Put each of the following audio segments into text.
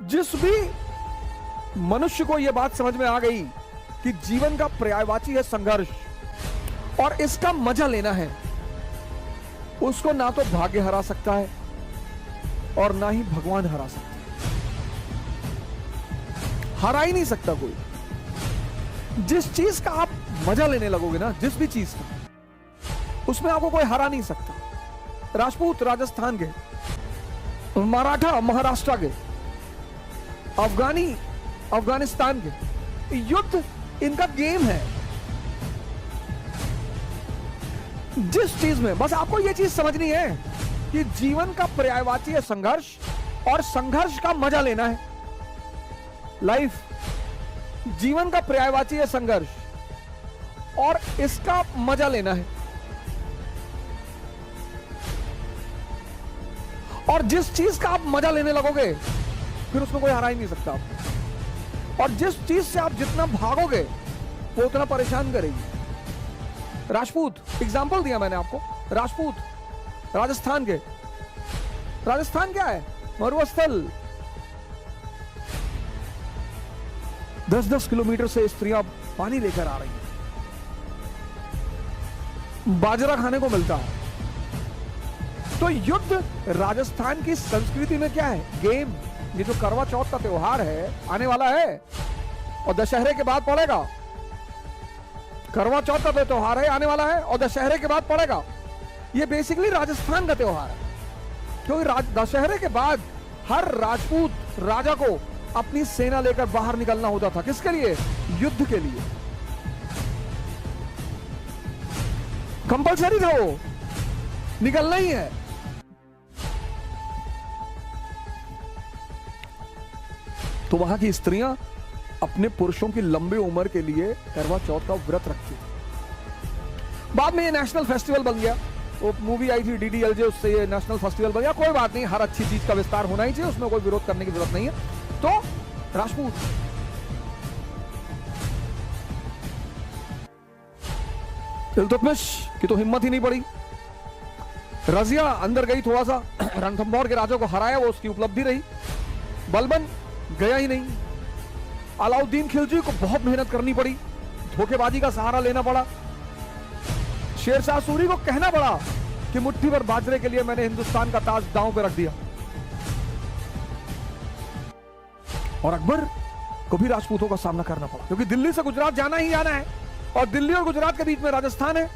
जिस भी मनुष्य को यह बात समझ में आ गई कि जीवन का पर्यायवाची है संघर्ष और इसका मजा लेना है, उसको ना तो भाग्य हरा सकता है और ना ही भगवान हरा सकता है। हरा ही नहीं सकता कोई। जिस चीज का आप मजा लेने लगोगे ना, जिस भी चीज का, उसमें आपको कोई हरा नहीं सकता। राजपूत राजस्थान के, मराठा महाराष्ट्र के, अफगानी अफगानिस्तान के, युद्ध इनका गेम है। जिस चीज में बस आपको यह चीज समझनी है कि जीवन का पर्यायवाची है संघर्ष और संघर्ष का मजा लेना है। लाइफ जीवन का पर्यायवाची है संघर्ष और इसका मजा लेना है। और जिस चीज का आप मजा लेने लगोगे फिर उसमें कोई हरा ही नहीं सकता आप। और जिस चीज से आप जितना भागोगे वो उतना परेशान करेगी। राजपूत एग्जाम्पल दिया मैंने आपको, राजपूत राजस्थान के। राजस्थान क्या है? मरुस्थल। 10-10 किलोमीटर से स्त्रियां पानी लेकर आ रही हैं, बाजरा खाने को मिलता है। तो युद्ध राजस्थान की संस्कृति में क्या है? गेम। ये जो करवा चौथ का त्योहार है आने वाला है और दशहरे के बाद पड़ेगा। करवा चौथ का त्योहार है आने वाला है और दशहरे के बाद पड़ेगा। ये बेसिकली राजस्थान का त्योहार है, क्योंकि दशहरे के बाद हर राजपूत राजा को अपनी सेना लेकर बाहर निकलना होता था। किसके लिए? युद्ध के लिए। कंपलसरी था, वो निकलना ही है। तो वहां की स्त्रियां अपने पुरुषों की लंबी उम्र के लिए करवा चौथ का व्रत रखती थी। बाद में ये नेशनल फेस्टिवल बन गया। वो मूवी आई थी DDLJ, उससे ये नेशनल फेस्टिवल बन गया। कोई बात नहीं, हर अच्छी चीज का विस्तार होना ही चाहिए, उसमें कोई विरोध करने की जरूरत नहीं है। तो राजपूत इल्तुतमिश की तो हिम्मत ही नहीं पड़ी। रजिया अंदर गई, थोड़ा सा रणथंभौर के राजा को हराया, वो उसकी उपलब्धि रही। बलबन गया ही नहीं। अलाउद्दीन खिलजी को बहुत मेहनत करनी पड़ी, धोखेबाजी का सहारा लेना पड़ा। शेरशाह सूरी को कहना पड़ा कि मुट्ठी भर बाजरे के लिए मैंने हिंदुस्तान का ताज दांव पे रख दिया। और अकबर को भी राजपूतों का सामना करना पड़ा, क्योंकि दिल्ली से गुजरात जाना ही जाना है और दिल्ली और गुजरात के बीच में राजस्थान है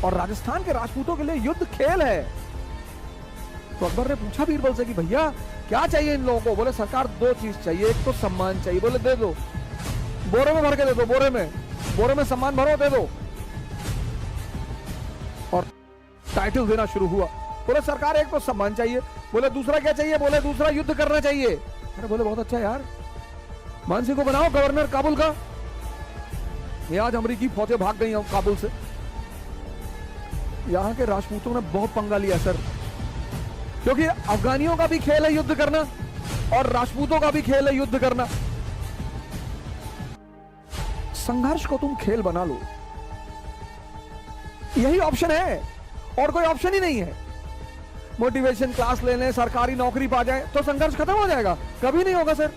और राजस्थान के राजपूतों के लिए युद्ध खेल है। तो अकबर ने पूछा बीरबल से कि भैया क्या चाहिए इन लोगों को? बोले सरकार 2 चीज चाहिए, एक तो सम्मान चाहिए। बोले दे दो, बोरे में भर के दे दो, बोरे में सम्मान भरो, दे दो। और टाइटल देना शुरू हुआ। बोले सरकार एक तो सम्मान चाहिए। बोले दूसरा क्या चाहिए? बोले दूसरा युद्ध करना चाहिए। अरे बोले बहुत अच्छा यार, मान सिंह को बनाओ गवर्नर काबुल का। ये आज अमेरिकी फौजें भाग गई हैं काबुल से। यहां के राजपूतों ने बहुत पंगा लिया सर, क्योंकि अफगानियों का भी खेल है युद्ध करना और राजपूतों का भी खेल है युद्ध करना। संघर्ष को तुम खेल बना लो, यही ऑप्शन है और कोई ऑप्शन ही नहीं है। मोटिवेशन क्लास ले लें, सरकारी नौकरी पा जाए तो संघर्ष खत्म हो जाएगा? कभी नहीं होगा सर।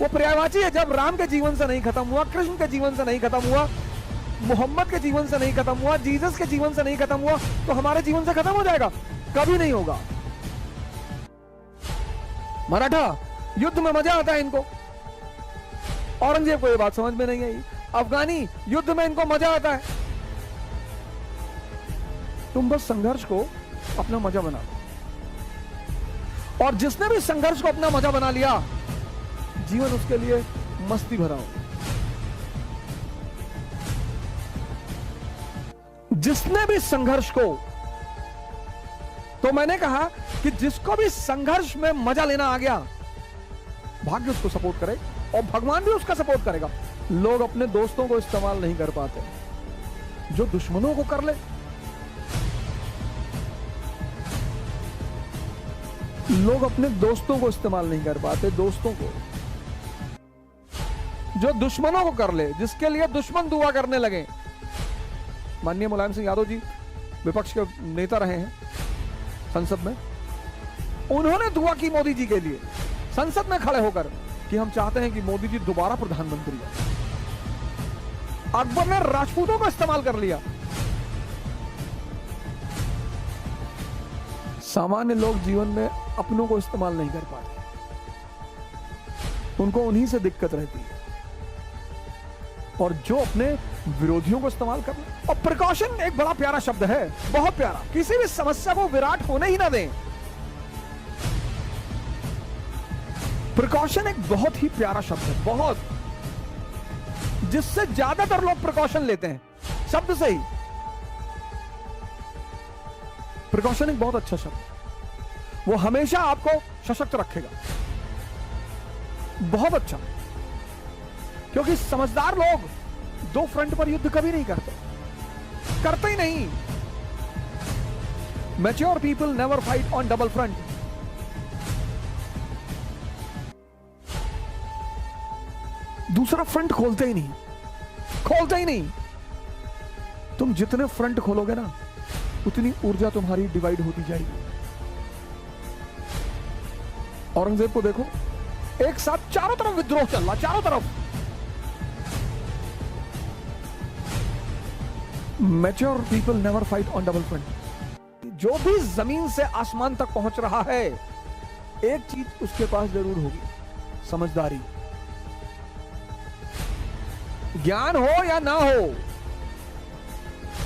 वो पर्यायवाची है। जब राम के जीवन से नहीं खत्म हुआ, कृष्ण के जीवन से नहीं खत्म हुआ, मोहम्मद के जीवन से नहीं खत्म हुआ, जीसस के जीवन से नहीं खत्म हुआ, तो हमारे जीवन से खत्म हो जाएगा? कभी नहीं होगा। मराठा युद्ध में मजा आता है इनको, औरंगजेब को यह बात समझ में नहीं आई। अफगानी युद्ध में इनको मजा आता है। तुम बस संघर्ष को अपना मजा बना लो, और जिसने भी संघर्ष को अपना मजा बना लिया, जीवन उसके लिए मस्ती भरा हो। जिसने भी संघर्ष को, तो मैंने कहा कि जिसको भी संघर्ष में मजा लेना आ गया, भाग्य उसको सपोर्ट करे और भगवान भी उसका सपोर्ट करेगा। लोग अपने दोस्तों को इस्तेमाल नहीं कर पाते, जो दुश्मनों को कर ले। लोग अपने दोस्तों को इस्तेमाल नहीं कर पाते, दोस्तों को। जो दुश्मनों को कर ले, जिसके लिए दुश्मन दुआ करने लगे। माननीय मुलायम सिंह यादव जी विपक्ष के नेता रहे हैं संसद में, उन्होंने दुआ की मोदी जी के लिए संसद में खड़े होकर कि हम चाहते हैं कि मोदी जी दोबारा प्रधानमंत्री हो। अकबर ने राजपूतों को इस्तेमाल कर लिया। सामान्य लोग जीवन में अपनों को इस्तेमाल नहीं कर पाते, उनको उन्हीं से दिक्कत रहती है, और जो अपने विरोधियों को इस्तेमाल कर ले। और प्रिकॉशन एक बड़ा प्यारा शब्द है, बहुत प्यारा। किसी भी समस्या को विराट होने ही ना दें। प्रिकॉशन एक बहुत ही प्यारा शब्द है, बहुत, जिससे ज्यादातर लोग प्रिकॉशन लेते हैं शब्द से ही। प्रिकॉशन एक बहुत अच्छा शब्द है, वो हमेशा आपको सशक्त रखेगा, बहुत अच्छा। क्योंकि समझदार लोग दो फ्रंट पर युद्ध कभी नहीं करते ही नहीं। Mature people never fight on double front. दूसरा फ्रंट खोलते ही नहीं। तुम जितने फ्रंट खोलोगे ना, उतनी ऊर्जा तुम्हारी डिवाइड होती जाएगी। औरंगजेब को देखो, एक साथ चारों तरफ विद्रोह चल रहा, चारों तरफ। Mature people never fight on double front. जो भी जमीन से आसमान तक पहुंच रहा है, एक चीज उसके पास जरूर होगी, समझदारी। ज्ञान हो या ना हो,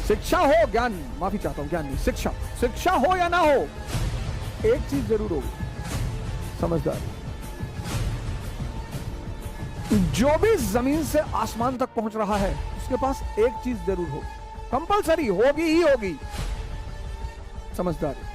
शिक्षा हो, ज्ञान, माफी चाहता हूं, ज्ञान नहीं, शिक्षा हो या ना हो, एक चीज जरूर होगी, समझदारी। जो भी जमीन से आसमान तक पहुंच रहा है, उसके पास एक चीज जरूर होगी, कंपलसरी होगी ही होगी, समझदारी।